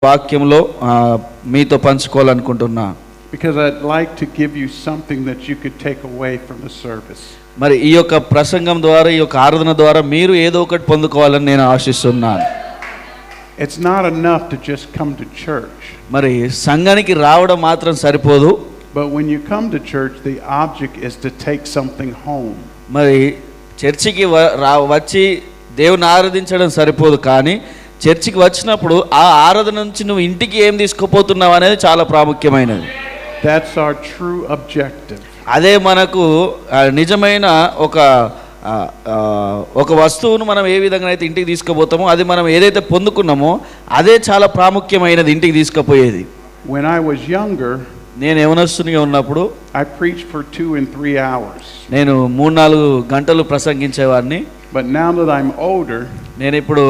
వాక్యంలో మీతో పంచుకోవాలనుకుంటున్నా. Because I'd like to give you something that you could take away from the service. మరి ఈ యొక్క ప్రసంగం ద్వారా, ఈ యొక్క ఆరాధన ద్వారా మీరు ఏదో ఒకటి పొందుకోవాలని నేను ఆశిస్తున్నాను. It's not enough to just come to church. మరి సంఘానికి రావడం మాత్రం సరిపోదు. But when you come to church, the object is to take something home. మరి చర్చికి వచ్చి దేవుని ఆరాధించడం సరిపోదు, కానీ చర్చికి వచ్చినప్పుడు ఆ ఆరాధన నుంచి నువ్వు ఇంటికి ఏం తీసుకుపోతున్నావు అనేది చాలా ప్రాముఖ్యమైనది. That's our true objective. అదే మనకు నిజమైన ఒక వస్తువును మనం ఏ విధంగా అయితే ఇంటికి తీసుకుపోతామో, అది మనం ఏదైతే పొందుకున్నామో అదే చాలా ప్రాముఖ్యమైనది ఇంటికి తీసుకుపోయేది. When I was younger, నేను యవనస్తునిగా ఉన్నప్పుడు I preached for 2 and 3 hours. నేను 3-4 గంటలు ప్రసంగించేవాడిని. But now that I'm older, నేను ఇప్పుడు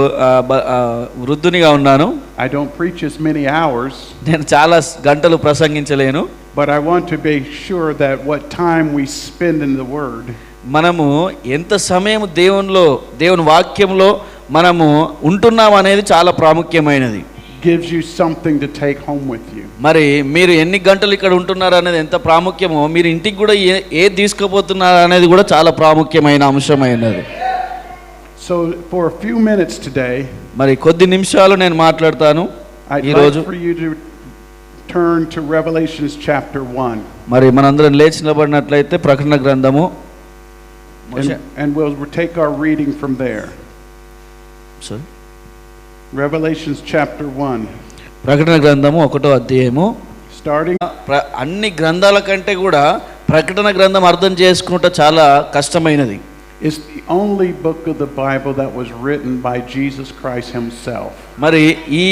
వృద్ధునిగా ఉన్నాను. I don't preach as many hours. నేను చాలా గంటలు ప్రసంగించలేను. But I want to be sure that what time we spend in the word, మనము ఎంత సమయం దేవుని వాక్యంలో మనము ఉంటున్నాం అనేది చాలా ప్రాముఖ్యమైనది. gives you something to take home with you. మరి మీరు ఎన్ని గంటలు ఇక్కడ ఉంటున్నారు అనేది ఎంత ప్రాముఖ్యమో, మీరు ఇంటికి కూడా ఏది తీసుకుపోతున్నారు అనేది కూడా చాలా ప్రాముఖ్యమైన అంశమైనది. So for a few minutes today, మరి కొద్ది నిమిషాలు నేను మాట్లాడతాను ఈ రోజు. for you to turn to Revelations chapter 1. మరి మనందరం లేచి నిలబడినట్లయితే ప్రకటన గ్రంథము, and we'll take our reading from there. Sorry. Revelations chapter 1. ప్రకటన గ్రంథము 1వ అధ్యాయము. Starting అన్ని గ్రంథాల కంటే కూడా ప్రకటన గ్రంథం అర్థం చేసుకుంటే చాలా కష్టమైనది. It's the only book of the Bible that was written by Jesus Christ himself. మరి ఈ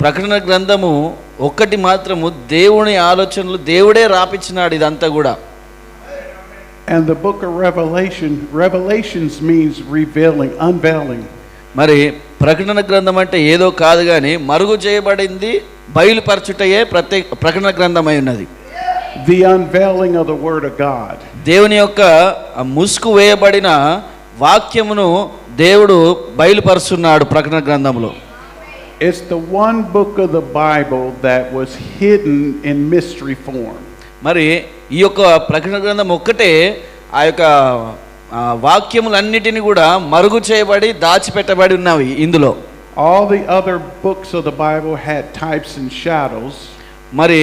ప్రకటన గ్రంథము ఒక్కటి మాత్రము దేవుని ఆలోచనలు దేవుడే రాపించినాడు ఇదంతా కూడా. And the book of Revelations means revealing, unveiling. మరి ప్రకటన గ్రంథం అంటే ఏదో కాదు కానీ మరుగు చేయబడింది బయలుపరచుటయే ప్రకటన గ్రంథమై ఉన్నది. The unveiling of the word of God. దేవుని యొక్క ముసుగు వేయబడిన వాక్యమును దేవుడు బయలుపరుస్తున్నాడు ప్రకటన గ్రంథంలో. It's the one book of the Bible that was hidden in mystery form. మరి ఈ యొక్క ప్రకటన గ్రంథం ఒక్కటే ఆ యొక్క వాక్యములన్నిటిని కూడా మరుగు చేయబడి దాచిపెట్టబడి ఉన్నవి ఇందులో. All the other books of the Bible had types and shadows. మరి